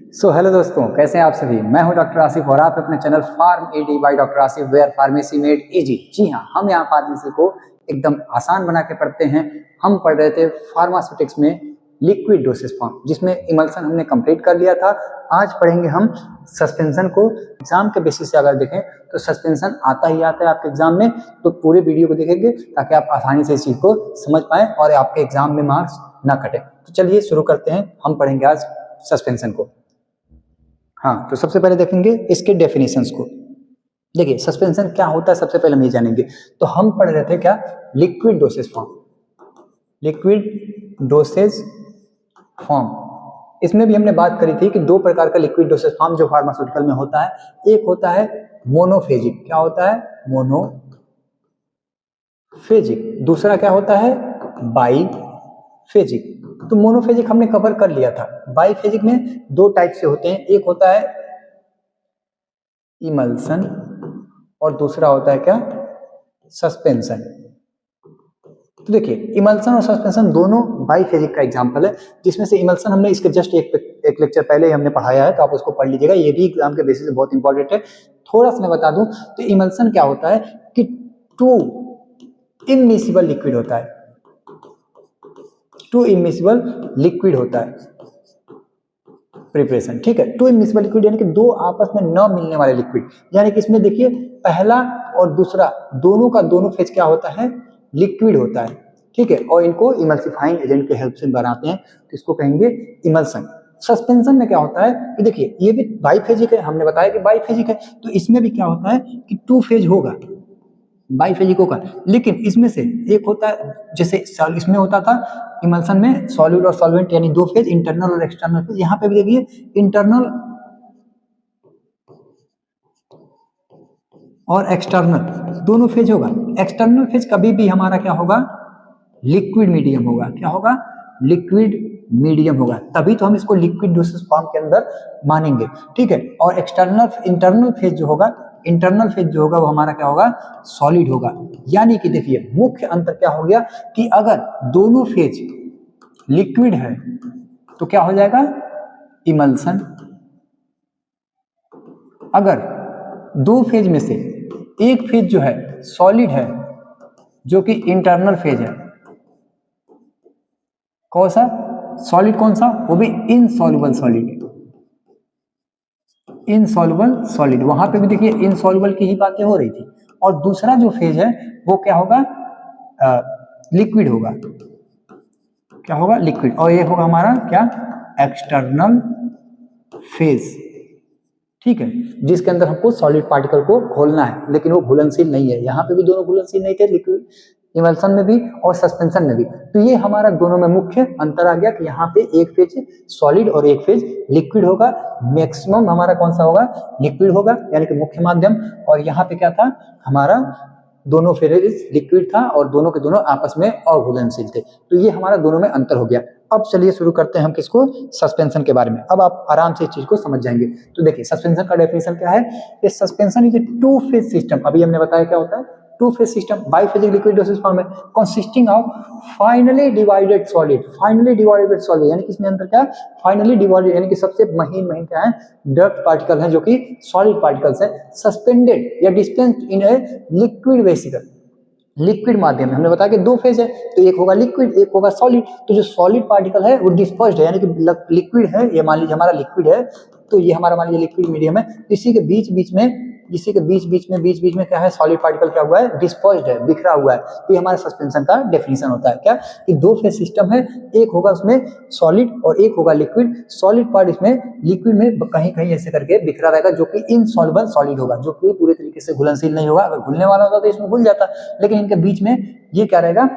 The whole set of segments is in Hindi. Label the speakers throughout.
Speaker 1: हेलो दोस्तों, कैसे हैं आप सभी। मैं हूं डॉक्टर आसिफ और आप अपने channel pharm AD by doctor Asif where pharmacy made easy. जी हाँ, हम यहाँ फार्मेसी को एकदम आसान बना के पढ़ते हैं। हम पढ़ रहे थे फार्मास्यूटिक्स में लिक्विड डोसेज फॉर्म, जिसमें इमल्सन हमने कंप्लीट कर लिया था। आज पढ़ेंगे हम सस्पेंशन को। एग्जाम के बेसिस से अगर देखें तो सस्पेंशन आता ही आता है आपके एग्जाम में, तो पूरे वीडियो को देखेंगे ताकि आप आसानी से इस चीज को समझ पाएं और आपके एग्जाम में मार्क्स ना कटे। तो चलिए शुरू करते हैं। हम पढ़ेंगे आज सस्पेंशन को। हाँ, तो सबसे पहले देखेंगे इसके डेफिनेशंस को। देखिए सस्पेंशन क्या होता है, सबसे पहले हम ये जानेंगे। तो हम पढ़ रहे थे क्या, liquid dosage form. Liquid dosage form, इसमें भी हमने बात करी थी कि दो प्रकार का लिक्विड डोसेज फॉर्म जो फार्मास्यूटिकल में होता है। एक होता है मोनोफेजिक, क्या होता है, मोनोफेजिक। दूसरा क्या होता है, बाईफेजिक। तो मोनोफेजिक हमने कवर कर लिया था। बाईफेजिक में दो टाइप से होते हैं, एक होता है इमल्सन और दूसरा होता है क्या, सस्पेंशन। तो देखिए इमल्सन और सस्पेंशन दोनों बाईफेजिक का एग्जांपल है, जिसमें से इमल्सन हमने इसके जस्ट एक लेक्चर पहले ही हमने पढ़ाया है, तो आप उसको पढ़ लीजिएगा। ये भी एग्जाम के बेसिस से बहुत इंपॉर्टेंट है। थोड़ा सा मैं बता दूं तो इमल्सन क्या होता है कि टू इमिसिबल लिक्विड होता है, टू इमिसिबल लिक्विड होता है प्रिपरेशन। ठीक है, टू इमिसिबल लिक्विड यानी कि दो आपस में न मिलने वाले लिक्विड। यानी कि इसमें देखिए पहला और दूसरा दोनों का दोनों फेज क्या होता है, लिक्विड होता है। ठीक है, और इनको इमल्सिफाइंग एजेंट के हेल्प से बनाते हैं, तो इसको कहेंगे इमल्सन। सस्पेंशन में क्या होता है कि देखिए ये भी बाईफेजिक है, हमने बताया कि बाईफेजिक है, तो इसमें भी क्या होता है कि टू फेज होगा, बाईफेजिक होगा। लेकिन इसमें से एक होता है, जैसे इसमें होता था इमल्सन में सॉलिड और सॉल्वेंट यानी दो फेज, इंटरनल और एक्सटर्नल फेज। यहाँ पे भी देखिए इंटरनल और एक्सटर्नल दोनों फेज होगा। एक्सटर्नल फेज कभी भी हमारा क्या होगा, लिक्विड मीडियम होगा। क्या होगा, लिक्विड मीडियम होगा, तभी तो हम इसको लिक्विड डोसेज फॉर्म के अंदर मानेंगे। ठीक है, और इंटरनल फेज जो होगा, इंटरनल फेज जो होगा वो हमारा क्या होगा, सॉलिड होगा। यानी कि देखिए मुख्य अंतर क्या हो गया कि अगर दोनों फेज लिक्विड है तो क्या हो जाएगा, इमल्सन। अगर दो फेज में से एक फेज जो है सॉलिड है, जो कि इंटरनल फेज है, कौन सा सॉलिड, कौन सा, वो भी इनसॉल्युबल सॉलिड, इनसॉल्युबल सॉलिड। वहां पे भी देखिए इनसॉल्युबल की ही बातें हो रही थी। और दूसरा जो फेज है वो क्या होगा, लिक्विड होगा। क्या होगा, लिक्विड। और ये होगा हमारा क्या, एक्सटर्नल फेज। ठीक है, जिसके अंदर हमको सॉलिड पार्टिकल को घोलना है, लेकिन वो घुलनशील नहीं है। यहाँ पे भी दोनों घुलनशील नहीं थे, लिक्विड इमल्सन में भी और सस्पेंशन में भी। तो ये हमारा दोनों में मुख्य अंतर आ गया कि यहाँ पे एक फेज सॉलिड और एक फेज लिक्विड होगा। मैक्सिमम हमारा कौन सा होगा, लिक्विड होगा, यानी कि मुख्य माध्यम। और यहाँ पे क्या था, हमारा दोनों फेज लिक्विड था और दोनों के दोनों आपस में अघुलनशील थे। तो ये हमारा दोनों में अंतर हो गया। अब चलिए शुरू करते हैं हम किसको, सस्पेंशन के बारे में। अब आप आराम से इस चीज को समझ जाएंगे। तो देखिए सस्पेंशन का डेफिनेशन क्या है, कि suspension is a two phase system. अभी हमने बताया क्या होता है, two phase system, biphasic liquid dosage form है, consisting of finely divided solid. Finely divided solid यानी कि इसमें अंदर क्या, फाइनली डिवाइडेड यानी कि सबसे महीन क्या है, डर्ट पार्टिकल है, जो कि सॉलिड पार्टिकल्स है, सस्पेंडेड या dispensed in a liquid vesicle. Liquid माध्यम में हमने बताया कि दो फेज है, तो एक होगा लिक्विड, एक होगा सॉलिड। तो जो सॉलिड पार्टिकल है वो डिस्पर्स्ड है, यानी कि लिक्विड है, ये मान लीजिए हमारा लिक्विड है, तो ये हमारा मान लीजिए लिक्विड मीडियम है। इसी के बीच बीच में क्या है, सॉलिड पार्टिकल क्या हुआ है, डिस्पर्स्ड है, बिखरा हुआ है। तो ये हमारे सस्पेंशन का डेफिनेशन होता है क्या, कि दो फेज सिस्टम है, एक होगा उसमें सॉलिड और एक होगा लिक्विड। सॉलिड पार्ट इसमें लिक्विड में कहीं कहीं ऐसे करके बिखरा रहेगा, जो कि इनसॉल्युबल सॉलिड होगा, जो कि पूरे तरीके से घुलनशील नहीं होगा। अगर घुलने वाला होता तो इसमें घुल जाता, लेकिन इनके बीच में ये क्या रहेगा,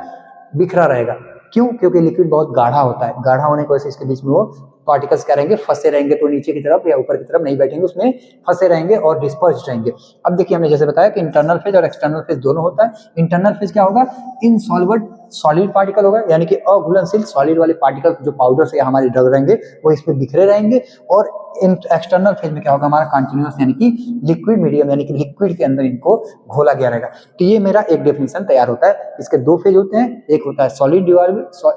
Speaker 1: बिखरा रहेगा। क्यों, क्योंकि लिक्विड बहुत गाढ़ा होता है, गाढ़ा होने की वजह से इसके बीच में वो पार्टिकल्स क्या रहेंगे, फंसे रहेंगे, तो नीचे की तरफ या ऊपर की तरफ नहीं बैठेंगे, उसमें फंसे रहेंगे और डिस्पर्स्ड रहेंगे। अब देखिए हमने जैसे बताया कि इंटरनल फेज और एक्सटर्नल फेज दोनों होता है। इंटरनल फेज क्या होगा, इनसॉल्वेंट सॉलिड पार्टिकल होगा, यानी कि अघुलनशील सॉलिड वाले पार्टिकल जो पाउडर से हमारे ड्रग रहेंगे वो इसमें बिखरे रहेंगे। और एक्सटर्नल फेज में क्या होगा हमारा कंटिन्यूअस, यानी कि लिक्विड मीडियम, यानी कि लिक्विड के अंदर इनको घोला गया रहेगा। तो ये मेरा एक डेफिनेशन तैयार होता है। इसके दो फेज होते हैं, एक होता है solid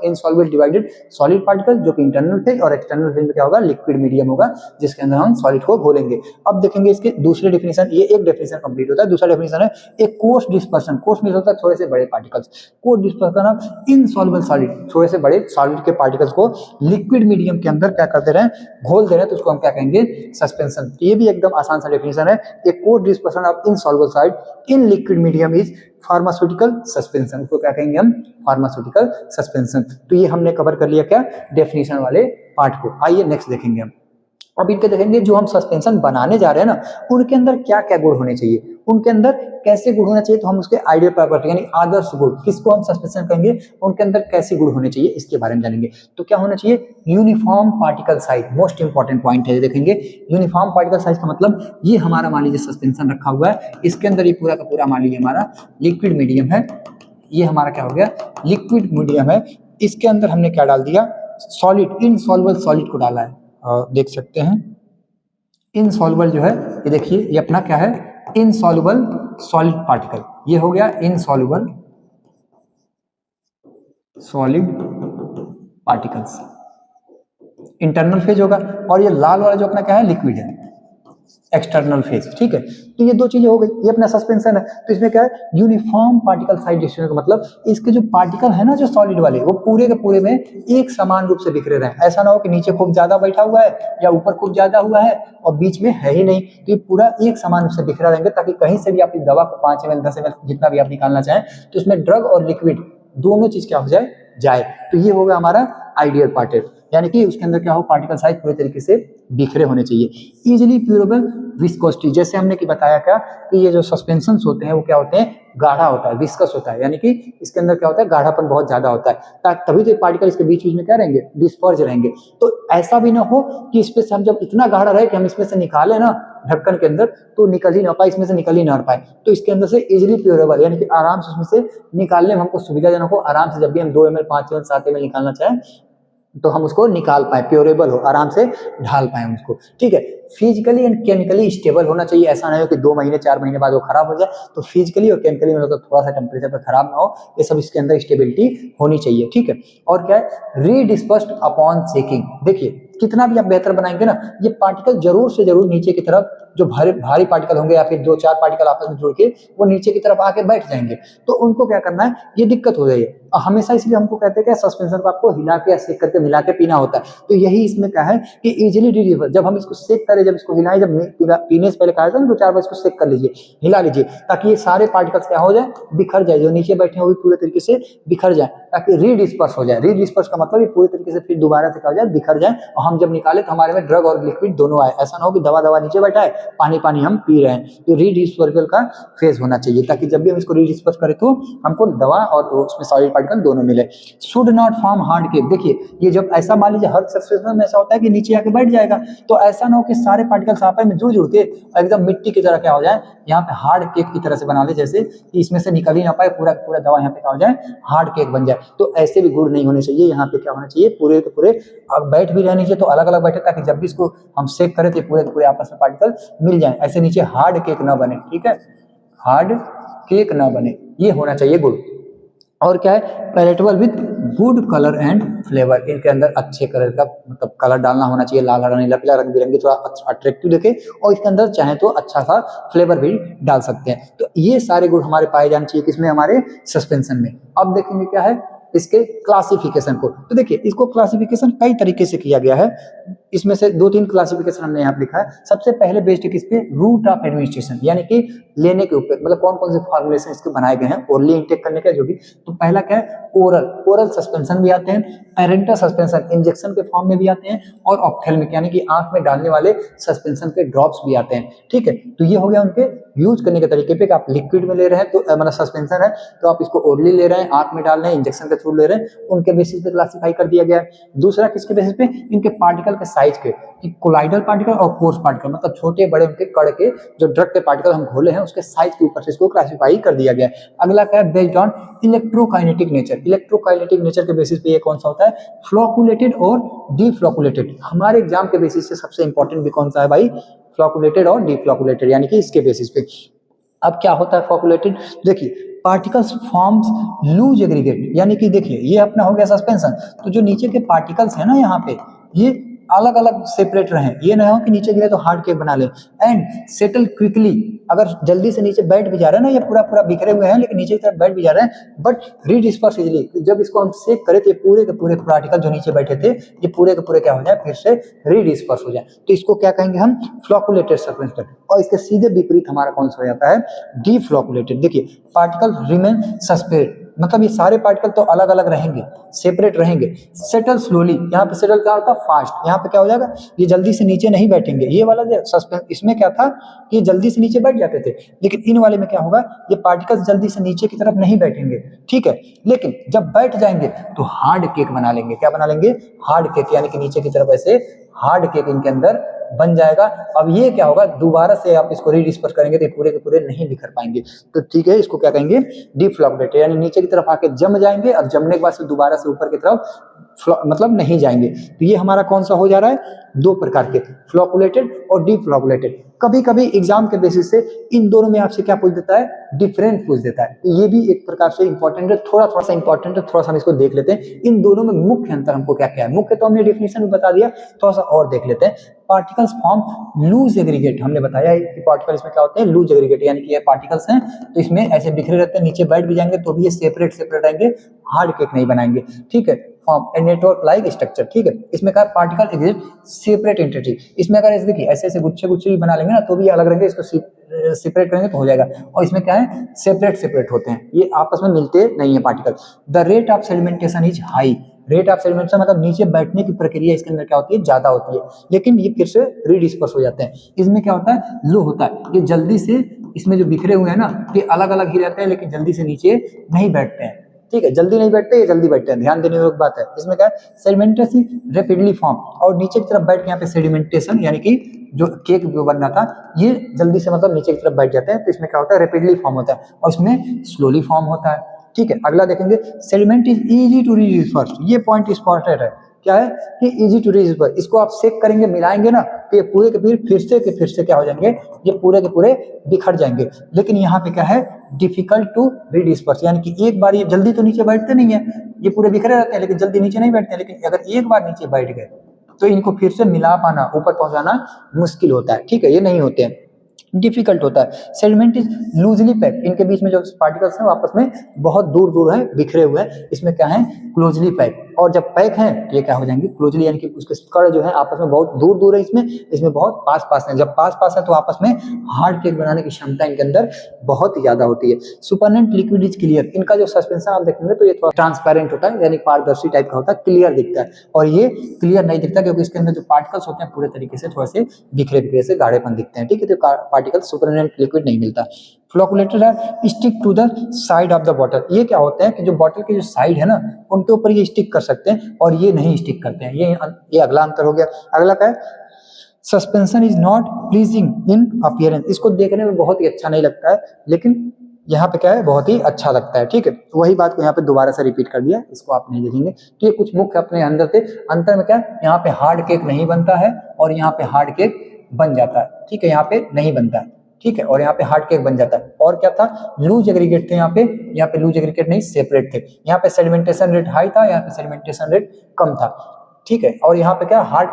Speaker 1: insoluble divided solid particle जो कि इंटरनल फेज, और एक्सटर्नल फेज में क्या होगा लिक्विड मीडियम होगा जिसके अंदर हम सॉलिड को घोलेंगे। अब देखेंगे इसके दूसरे डेफिनेशन, ये एक डेफिनेशन कंप्लीट होता है। दूसरा डेफिनेशन है एक कोर्स डिस्पर्सन। कोर्स मीन होता है थोड़े से बड़े particles, course dispersion of insoluble solid, थोड़े से बड़े सॉलिड के पार्टिकल्स को लिक्विड मीडियम के अंदर क्या करते रहे, घोल दे रहे हैं, तो उसको हम क्या कहेंगे सस्पेंशन। ये भी एकदम आसान सा डेफिनेशन है। एक course dispersion of insoluble solid in liquid medium is pharmaceutical suspension, उसको क्या कहेंगे हम फार्मास्यूटिकल सस्पेंशन। तो ये हमने कवर कर लिया क्या डेफिनेशन वाले पार्ट को। आइए नेक्स्ट देखेंगे हम। अब इनके देखेंगे जो हम सस्पेंशन बनाने जा रहे हैं ना उनके अंदर क्या क्या गुण होने चाहिए, उनके अंदर कैसे गुण होना चाहिए, तो हम उसके आइडियल प्रॉपर्टी यानी आदर्श गुण किसको हम सस्पेंशन कहेंगे, उनके अंदर कैसे गुण होने चाहिए इसके बारे में जानेंगे। तो क्या होना चाहिए uniform particle size, most important point है देखेंगे। यूनिफॉर्म पार्टिकल साइज का मतलब ये हमारा मान लीजिए सस्पेंशन रखा हुआ है, इसके अंदर ये पूरा का पूरा मान लीजिए हमारा लिक्विड मीडियम है, ये हमारा क्या हो गया लिक्विड मीडियम है। इसके अंदर हमने क्या डाल दिया सॉलिड इनसॉल्युबल सॉलिड को डाला है, देख सकते हैं इनसॉल्युबल जो है ये देखिए ये अपना क्या है इनसॉल्युबल सॉलिड पार्टिकल, ये हो गया insoluble solid particles, internal phase होगा। और ये लाल वाला जो अपना क्या है लिक्विड है एक्सटर्नल फेज, ठीक है। तो ये दो चीजें हो गई, ये अपना सस्पेंशन है। तो इसमें क्या है यूनिफॉर्म पार्टिकल साइज डिस्ट्रीब्यूशन का मतलब इसके जो पार्टिकल है ना जो सॉलिड वाले वो पूरे के पूरे में एक समान रूप से बिखरे रहे। ऐसा ना हो कि नीचे खूब ज्यादा बैठा हुआ है या ऊपर खूब ज्यादा हुआ है और बीच में है ही नहीं, तो ये पूरा एक समान रूप से बिखरा रहेंगे ताकि कहीं से भी आप इस दवा को 5 ml 10 ml जितना भी आप निकालना चाहें तो इसमें ड्रग और लिक्विड दोनों चीज क्या हो जाए। तो ये होगा हमारा आइडियल पार्ट, यानी कि उसके अंदर क्या हो पार्टिकल साइज पूरे तरीके से बिखरे होने चाहिए। इजिली प्यूरेबल विस्कोसिटी, जैसे हमने कि बताया क्या कि ये जो सस्पेंशन होते हैं वो क्या होते हैं गाढ़ा होता है, विस्कस होता है, यानी कि इसके अंदर क्या होता है गाढ़ापन बहुत ज्यादा होता है, तभी तो पार्टिकल इसके बीच बीच में क्या रहेंगे डिस्पर्ज रहेंगे। तो ऐसा भी ना हो कि इसमें से हम जब इतना गाढ़ा रहे कि हम इसमें से निकाले ना ढक्कन के अंदर तो निकल ही ना पाए, इसमें से निकल ही ना पाए। तो इसके अंदर से इजिली प्यूरेबल यानी कि आराम से उसमें से निकालने में हमको सुविधाजनक हो, आराम से जब भी हम 2 ml 5 ml 7 ml निकालना चाहें तो हम उसको निकाल पाए, प्योरेबल हो, आराम से ढाल पाए उसको, ठीक है। फिजिकली एंड केमिकली स्टेबल होना चाहिए, ऐसा नहीं हो कि 2 महीने 4 महीने बाद वो खराब हो जाए। तो फिजिकली और केमिकली मतलब थोड़ा सा टेम्परेचर पर खराब ना हो, ये सब इसके अंदर स्टेबिलिटी होनी चाहिए, ठीक है। और क्या है रीडिस्पर्स्ड अपॉन शेकिंग, देखिए कितना भी आप बेहतर बनाएंगे ना ये पार्टिकल जरूर से जरूर नीचे की तरफ जो भारी पार्टिकल होंगे या फिर 2-4 पार्टिकल आपस में जुड़ के वो नीचे की तरफ आके बैठ जाएंगे, तो उनको क्या करना है ये दिक्कत हो जाएगी। और हमेशा इसलिए हमको कहते हैं कि सस्पेंशन को आपको हिला के या सेक करके मिला के पीना होता है। तो यही इसमें क्या है कि इजीली रिड्यूसेबल, जब हम इसको सेक करें जब इसको हिलाएं, जब पीने से पहले कहा जाता है 2-4 बार इसको सेक कर लीजिए, हिला लीजिए ताकि ये सारे पार्टिकल्स क्या हो जाए बिखर जाए, जो नीचे बैठे हैं वो भी पूरे तरीके से बिखर जाए ताकि रीडिस्पर्स हो जाए। रीडिस्पर्स का मतलब ये पूरे तरीके से फिर दोबारा से क्या हो जाए बिखर जाए और हम जब निकाले तो हमारे में ड्रग और लिक्विड दोनों आए। ऐसा ना हो कि दवा नीचे बैठा है पानी पानी हम पी रहे हैं। तो रीडिस्पर्सल का फेज होना चाहिए ताकि जब भी हम इसको रीडिस्पर्स करें तो हमको दवा और उसमें सॉलिड पार्टिकल दोनों मिले। Should not form hard cake, देखिए ये जब ऐसा मान लीजिए हर सस्पेंशन में ऐसा होता है कि नीचे आके बैठ जाएगा, तो ऐसा ना हो कि सारे पार्टिकल्स आपस में जुड़ के एकदम मिट्टी की तरह क्या हो जाए, यहाँ पे हार्ड केक की तरह से बना ले, जैसे कि इसमें से निकल ही ना पाए पूरा पूरा दवा यहाँ पे क्या हो जाए हार्ड केक बन जाए। तो ऐसे भी गुण नहीं होने चाहिए, यहाँ पे क्या होना चाहिए पूरे के पूरे अब बैठ भी रहने चाहिए तो अलग अलग बैठे ताकि जब भी इसको हम सेक करें तो पूरे के पूरे आपस में पार्टिकल मिल जाए। ऐसे नीचे हार्ड केक ना बने, ठीक है, हार्ड केक ना बने, ये होना चाहिए गुण। और क्या है palatable with good colour and flavour, इनके अंदर अच्छे कलर का मतलब कलर डालना होना चाहिए, लाल हरा नीला पीला रंग बिरंगे थोड़ा अट्रैक्टिव दिखे और इसके अंदर चाहे तो अच्छा सा फ्लेवर भी डाल सकते हैं। तो ये सारे गुण हमारे पाए जाने चाहिए किसमें हमारे सस्पेंशन में। अब देखेंगे क्या है इसके क्लासिफिकेशन को, तो देखिए इसको क्लासिफिकेशन कई तरीके से किया गया है, इसमें से 2-3 क्लासिफिकेशन हमने यहाँ लिखा है। सबसे पहले बेस्ड किस पे रूट ऑफ एडमिनिस्ट्रेशन यानी कि लेने के ऊपर, मतलब कौन कौन से फॉर्मुलेशन इसके बनाए गए हैं ओरली इंटेक करने का जो भी। तो पहला क्या है ओरल सस्पेंशन भी आते हैं, पेरेंटल सस्पेंशन इंजेक्शन के फॉर्म में भी आते हैं और ऑप्थेल्मिक यानी कि आंख में डालने वाले सस्पेंशन के ड्रॉप्स भी आते हैं, ठीक है। तो ये हो गया उनके यूज करने के तरीके पे कि आप लिक्विड में ले रहे हैं तो मतलब सस्पेंशन है तो आप इसको ओरली ले रहे हैं, आंख में डाल रहे हैं, इंजेक्शन के थ्रू ले रहे हैं, उनके बेसिस पे क्लासिफाई कर दिया गया है। दूसरा किसके बेसिस पे इनके पार्टिकल के साइज के कि कोलाइडल पार्टिकल और कोर्स पार्टिकल मतलब छोटे बड़े उनके कण के जो ड्रग के पार्टिकल हम घोले हैं उसके साइज के ऊपर से इसको क्लासिफाई कर दिया गया है। अगला क्या है, based on electrokinetic nature. Electrokinetic nature के बेसिस पे ये कौन सा होता है, फ्लोकुलेटेड और डीफ्लोकुलेटेड। हमारे एग्जाम के बेसिस से सबसे इंपॉर्टेंट भी कौन सा है भाई, फ्लोकुलेटेड और डीफ्लोकुलेटेड, यानी कि इसके बेसिस पे। अब क्या होता है फ्लोकुलेटेड, देखिए पार्टिकल्स फॉर्म्स लूज एग्रीगेट, यानी कि देखिए ये अपना हो गया सस्पेंशन, तो जो नीचे के पार्टिकल्स है ना यहाँ पे, ये अलग अलग सेपरेट रहे, ये ना हो कि नीचे गिरे तो हार्ड केक बना ले। एंड सेटल क्विकली, अगर जल्दी से नीचे बैठ भी जा रहे हैं ना, ये पूरा पूरा बिखरे हुए हैं लेकिन नीचे की तरफ बैठ भी जा रहे हैं, बट रीडिस्पर्स इजिली, जब इसको हम सेक करें तो ये पूरे के पूरे पार्टिकल जो नीचे बैठे थे ये पूरे के पूरे क्या हो जाए, फिर से रीडिस्पर्स हो जाए, तो इसको क्या कहेंगे हम, फ्लोकुलेटेड सस्पेंशन। और इसके सीधे विपरीत हमारा कौन सा हो जाता है, डीफ्लोकुलेटेड। देखिए पार्टिकल रिमेन सस्पेंड, मतलब ये सारे पार्टिकल तो अलग अलग रहेंगे, सेपरेट रहेंगे। सेटल स्लोली, यहाँ पे सेटल क्या होता है, फास्ट, यहाँ पे क्या हो जाएगा, ये जल्दी से नीचे नहीं बैठेंगे। ये वाला जो सस्पेंस, इसमें क्या था कि जल्दी से नीचे बैठ जाते थे, लेकिन इन वाले में क्या होगा, ये पार्टिकल्स जल्दी से नीचे की तरफ नहीं बैठेंगे, ठीक है, लेकिन जब बैठ जाएंगे तो हार्ड केक बना लेंगे। क्या बना लेंगे, हार्ड केक, यानी कि नीचे की तरफ ऐसे हार्ड केक इनके अंदर बन जाएगा। अब ये क्या होगा, दोबारा से आप इसको रीडिस्पर्स करेंगे तो पूरे के पूरे नहीं बिखर पाएंगे, तो ठीक है, इसको क्या कहेंगे, डीफ्लोकुलेटेड, यानी नीचे की तरफ आके जम जाएंगे और जमने के बाद से दोबारा से ऊपर की तरफ मतलब नहीं जाएंगे। तो ये हमारा कौन सा हो जा रहा है, दो प्रकार के, फ्लोकुलेटेड और डीफ्लोकुलेटेड। कभी कभी एग्जाम के बेसिस से इन दोनों में आपसे क्या पूछ देता है, डिफरेंस पूछ देता है, तो ये भी एक प्रकार से इंपॉर्टेंट है, थोड़ा सा इंपॉर्टेंट है, थोड़ा सा हम इसको देख लेते हैं। इन दोनों में मुख्य अंतर हमको क्या क्या है, मुख्य तो हमने डेफिनेशन में बता दिया, थोड़ा सा और देख लेते हैं। पार्टिकल्स फॉर्म लूज एग्रीगेट, हमने बताया है कि पार्टिकल इसमें क्या होते हैं, लूज एग्रीगेट, यानी कि ये पार्टिकल्स हैं तो इसमें ऐसे बिखरे रहते हैं, नीचे बैठ भी जाएंगे तो भी ये सेपरेट सेपरेट रहेंगे, हार्ड केक नहीं बनाएंगे, ठीक है। Form a network like structure, ठीक है, इसमें क्या पार्टिकल एग्जिस्ट सेपरेट एंटिटी, इसमें अगर ऐसे देखिए ऐसे ऐसे गुच्छे गुच्छे भी बना लेंगे ना तो भी अलग रहेंगे, इसको सेपरेट करेंगे तो हो जाएगा। और इसमें क्या है, सेपरेट सेपरेट होते हैं, ये आपस में मिलते नहीं है particle. The rate of sedimentation is high, rate of sedimentation मतलब नीचे बैठने की प्रक्रिया इसके अंदर क्या होती है, ज्यादा होती है, लेकिन ये फिर से रीडिस्पर्स हो जाते हैं। इसमें क्या होता है, लो होता है, ये जल्दी से इसमें जो बिखरे हुए हैं ना ये अलग अलग ही रहते हैं, लेकिन जल्दी से नीचे नहीं बैठते हैं, ठीक है, जल्दी नहीं बैठते, ये जल्दी बैठते हैं, ध्यान देने योग्य बात है। इसमें क्या है, सेडिमेंटेशन रैपिडली फॉर्म, और नीचे की तरफ बैठ के यहाँ पे सेडिमेंटेशन यानी कि जो केक जो बनना था ये जल्दी से मतलब नीचे की तरफ बैठ जाते हैं, तो इसमें क्या होता है, रैपिडली फॉर्म होता है, और इसमें स्लोली फॉर्म होता है, ठीक है। अगला देखेंगे, सेडिमेंट इज इजी टू रीडिस्पर्स, ये पॉइंट इंपॉर्टेंट है, क्या है कि इजी टू रीडिस्पर्स, इसको आप सेक करेंगे, मिलाएंगे ना तो ये पूरे के पूरे फिर से क्या हो जाएंगे, ये पूरे के पूरे बिखर जाएंगे। लेकिन यहाँ पे क्या है, डिफिकल्ट टू रीडिस्पर्स, यानी कि एक बार ये जल्दी तो नीचे बैठते नहीं है, ये पूरे बिखरे रहते हैं लेकिन जल्दी नीचे नहीं बैठते हैं, लेकिन अगर एक बार नीचे बैठ गए तो इनको फिर से मिला पाना, ऊपर पहुंचाना मुश्किल होता है, ठीक है, ये नहीं होते हैं, डिफिकल्ट होता है। सेडिमेंट इज लूजली पैक्ड, इनके बीच में जो पार्टिकल्स हैं वो आपस में बहुत दूर दूर है, बिखरे हुए हैं, इसमें क्या है, क्लोजली पैक्ड, और जब पैक है तो ये क्या हो जाएंगे, क्लोजली, यानी कि उसके कण जो है आपस में बहुत दूर दूर है, इसमें बहुत पास पास है, जब पास पास है तो आपस में हार्ड केक बनाने की क्षमता इनके अंदर बहुत ही ज्यादा होती है। सुपरनेंट लिक्विड इज क्लियर, इनका जो सस्पेंशन आप देखेंगे तो ये थोड़ा ट्रांसपेरेंट होता है, यानी पारदर्शी टाइप का होता है, क्लियर दिखता है, और ये क्लियर नहीं दिखता क्योंकि इसके अंदर जो पार्टिकल्स होते हैं पूरे तरीके से थोड़े से बिखरे बिखरे से गाढ़ेपन दिखते हैं, ठीक है, तो पार्टिकल सुपरनेंट लिक्विड नहीं मिलता। फ्लोकुलेटेड है stick to the side of the bottle, ये क्या होते हैं कि जो बॉटल के जो साइड है ना उनके ऊपर ये स्टिक कर सकते हैं और ये नहीं स्टिक करते हैं, ये अगला अंतर हो गया। अगला क्या है, suspension is not pleasing in appearance, इसको देखने में बहुत ही अच्छा नहीं लगता है, लेकिन यहाँ पे क्या है, बहुत ही अच्छा लगता है, ठीक है, तो वही बात को यहाँ पे दोबारा से रिपीट कर दिया, इसको आप नहीं देखेंगे। तो ये कुछ मुख्य अपने अंदर थे, अंतर में क्या है, यहाँ पे हार्ड केक नहीं बनता है और यहाँ पे हार्ड केक बन जाता है, ठीक है, यहाँ पे नहीं बनता है, ठीक है, और यहाँ पे हार्ड केक बन जाता है। और क्या था, लूज एग्रीगेट थे, यहाँ पे लूज एग्रीगेट नहीं, सेपरेट थे, यहाँ पे सेडिमेंटेशन रेट हाई था, यहाँ पे सेडिमेंटेशन रेट कम था, ठीक है, और यहाँ पे क्या हार्ड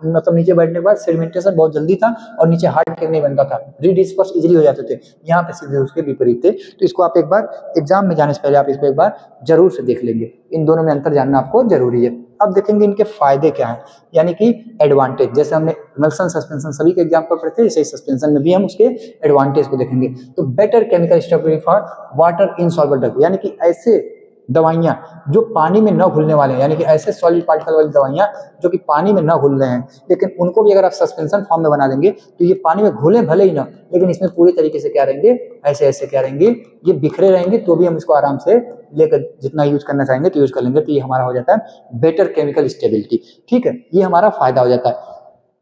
Speaker 1: मतलब नीचे बैठने के बाद सेडिमेंटेशन बहुत जल्दी था और नीचे हार्ड केक नहीं बनता था, रीडिस्पर्स इजीली हो जाते थे, यहाँ पे सीधे उसके विपरीत थे। तो इसको आप एक बार एग्जाम में जाने से पहले आप इसको एक बार जरूर से देख लेंगे, इन दोनों में अंतर जानना आपको जरूरी है। अब देखेंगे इनके फायदे क्या हैं, यानी कि एडवांटेज, जैसे हमने इमल्शन सस्पेंशन सभी के एग्जाम पर पढ़ते थे, इसे सस्पेंशन में भी हम उसके एडवांटेज को देखेंगे। तो better chemical stability for water insoluble drug, यानी कि ऐसे दवाइयां जो पानी में न घुलने वाले हैं, यानी कि ऐसे सॉलिड पार्टिकल वाली दवाइयां जो कि पानी में न घुल रहे हैं, लेकिन उनको भी अगर आप सस्पेंशन फॉर्म में बना देंगे तो ये पानी में घुले भले ही ना, लेकिन इसमें पूरी तरीके से क्या रहेंगे, ऐसे ऐसे क्या रहेंगे, ये बिखरे रहेंगे, तो भी हम इसको आराम से लेकर जितना यूज करना चाहेंगे तो यूज कर लेंगे। तो ये हमारा हो जाता है बेटर केमिकल स्टेबिलिटी, ठीक है, ये हमारा फायदा हो जाता है।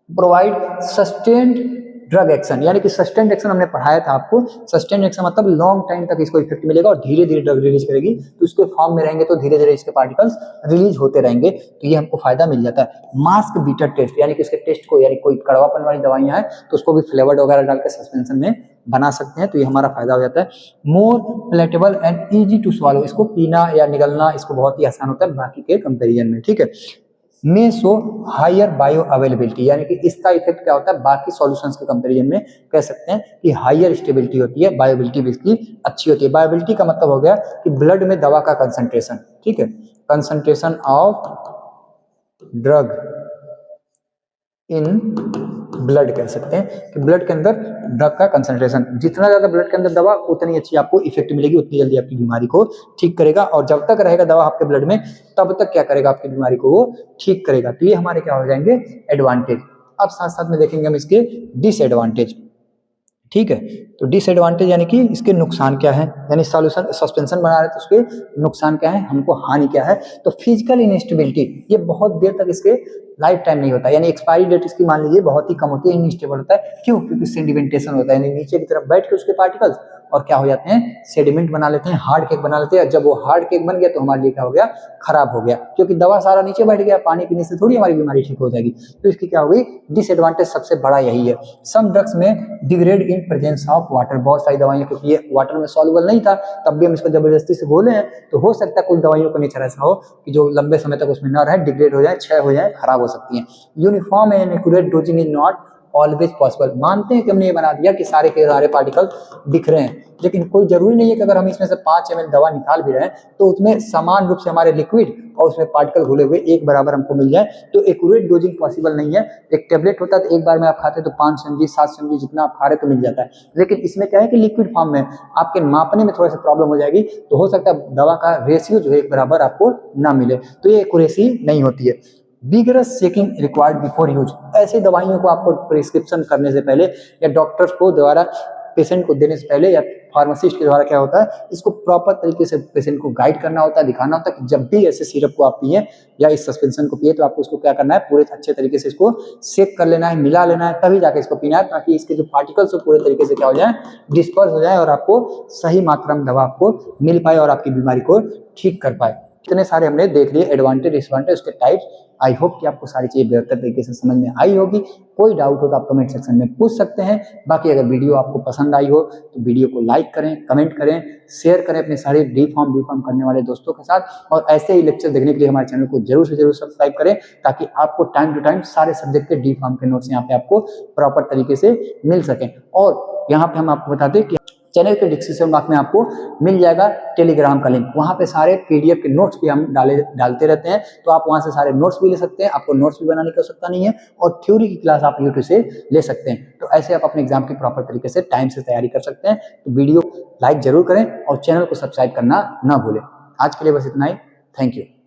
Speaker 1: प्रोवाइड सस्टेन्ड ड्रग एक्शन, यानी कि सस्टेन्ड एक्शन हमने पढ़ाया था आपको। सस्टेन्ड एक्शन मतलब लॉन्ग टाइम तक इसको इफेक्ट मिलेगा और धीरे धीरे ड्रग रिलीज करेगी, तो इसके फॉर्म में रहेंगे तो धीरे धीरे इसके पार्टिकल्स रिलीज होते रहेंगे, तो ये हमको फायदा मिल जाता है। मास्क बीटर टेस्ट, यानी कि इसके टेस्ट को, यानी कोई कड़वापन वाली दवाइयां हैं तो उसको भी फ्लेवर्ड वगैरह डाल के सस्पेंशन में बना सकते हैं, तो ये हमारा फायदा हो जाता है। मोर प्लेटेबल एंड इजी टू स्वालो, इसको पीना या निगलना इसको बहुत ही आसान होता है बाकी के कंपेरिजन में, ठीक है। में सो हायर बायो अवेलेबिलिटी, यानी कि इसका इफेक्ट क्या होता है बाकी सॉल्यूशंस के कंपैरिजन में, कह सकते हैं कि हायर स्टेबिलिटी होती है, बायोबिलिटी भी इसकी अच्छी होती है। बायोबिलिटी का मतलब हो गया कि ब्लड में दवा का कंसंट्रेशन, ठीक है, concentration of drug in blood, कह सकते हैं कि ब्लड के अंदर ड्रग का कंसंट्रेशन, जितना ज्यादा ब्लड के अंदर दवा उतनी अच्छी आपको इफेक्ट मिलेगी, उतनी जल्दी आपकी बीमारी को ठीक करेगा, और जब तक रहेगा दवा आपके ब्लड में तब तक क्या करेगा, आपकी बीमारी को वो ठीक करेगा। तो ये हमारे क्या हो जाएंगे एडवांटेज। अब साथ साथ में देखेंगे हम इसके डिसएडवांटेज, ठीक है। तो डिसएडवांटेज यानी कि इसके नुकसान क्या है, यानी सॉल्यूशन सस्पेंशन बना रहे तो उसके नुकसान क्या है, हमको हानि क्या है। तो फिजिकल इनस्टेबिलिटी, ये बहुत देर तक इसके लाइफ टाइम नहीं होता, यानी एक्सपायरी डेट इसकी मान लीजिए बहुत ही कम होती है, इनस्टेबल होता है। क्यों? क्योंकि सेडिमेंटेशन होता है, यानी नीचे की तरफ बैठ के उसके पार्टिकल्स और क्या हो जाते हैं, सेडिमेंट बना लेते हैं, हार्ड केक बना लेते हैं। जब वो हार्ड केक बन गया तो हमारे लिए क्या हो गया, खराब हो गया, क्योंकि दवा सारा नीचे बैठ गया, पानी पीने से थोड़ी हमारी बीमारी ठीक हो जाएगी। तो इसकी क्या होगी, डिसएडवांटेज सबसे बड़ा यही है। सम ड्रग्स में degrade in presence of water, बहुत सारी दवाइयां, क्योंकि ये वाटर में सॉल्युबल नहीं था तब भी हम इसको जबरदस्ती से घोले हैं, तो हो सकता है कुछ दवाइयों का नेचर ऐसा हो कि जो लंबे समय तक उसमें न रहे, डिग्रेड हो जाए, क्षय हो जाए, खराब हो सकती है। Uniform and accurate dosing is not always possible, मानते हैं कि हमने ये बना दिया कि सारे के सारे पार्टिकल दिख रहे हैं, लेकिन कोई जरूरी नहीं है कि अगर हम इसमें से 5 ml दवा निकाल भी रहे हैं तो उसमें समान रूप से हमारे लिक्विड और उसमें पार्टिकल घुले हुए एक बराबर हमको मिल जाए, तो एक्यूरेट डोजिंग पॉसिबल नहीं है। एक टेबलेट होता है तो एक बार में आप खाते तो 500 ml 700 ml जितना आप खा रहे तो मिल जाता है, लेकिन इसमें क्या है कि लिक्विड फॉर्म में आपके मापने में थोड़ा सा प्रॉब्लम हो जाएगी, तो हो सकता है दवा का रेशियो जो है एक बराबर आपको ना मिले, तो ये एक्यूरेसी नहीं होती है। Vigorous checking required before use, ऐसी दवाइयों को आपको प्रिस्क्रिप्शन करने से पहले या डॉक्टर्स को द्वारा पेशेंट को देने से पहले या फार्मासिस्ट के द्वारा क्या होता है, इसको प्रॉपर तरीके से पेशेंट को गाइड करना होता है, दिखाना होता है कि जब भी ऐसे सिरप को आप पिए या इस सस्पेंशन को पिए तो आपको उसको क्या करना है, पूरे अच्छे तरीके से इसको सेक कर लेना है, मिला लेना है, तभी जाके इसको पीना है, ताकि इसके जो पार्टिकल्स पूरे तरीके से क्या हो जाए, डिस्पर्स हो जाए और आपको सही मात्रा में दवा आपको मिल पाए और आपकी बीमारी को ठीक कर पाए। इतने सारे हमने देख लिए एडवांटेज डिसएडवांटेज, उसके टाइप्स। आई होप कि आपको सारी चीजें बेहतर तरीके से समझ में आई होगी। कोई डाउट हो तो आप कमेंट सेक्शन में पूछ सकते हैं। बाकी अगर वीडियो आपको पसंद आई हो तो वीडियो को लाइक करें, कमेंट करें, शेयर करें अपने सारे डी फॉर्म करने वाले दोस्तों के साथ, और ऐसे ही लेक्चर देखने के लिए हमारे चैनल को जरूर से जरूर सब्सक्राइब करें, ताकि आपको टाइम टू टाइम सारे सब्जेक्ट के डी फॉर्म के नोट्स यहाँ पे आपको प्रॉपर तरीके से मिल सकें। और यहाँ पे हम आपको बता दें कि चैनल के डिस्क्रिप्शन बॉक्स में आपको मिल जाएगा टेलीग्राम का लिंक, वहाँ पे सारे पीडीएफ के नोट्स भी हम डालते रहते हैं, तो आप वहाँ से सारे नोट्स भी ले सकते हैं, आपको नोट्स भी बनाने की आवश्यकता नहीं है, और थ्योरी की क्लास आप यूट्यूब से ले सकते हैं। तो ऐसे आप अपने एग्जाम की प्रॉपर तरीके से टाइम से तैयारी कर सकते हैं। तो वीडियो लाइक जरूर करें और चैनल को सब्सक्राइब करना ना भूलें। आज के लिए बस इतना ही, थैंक यू।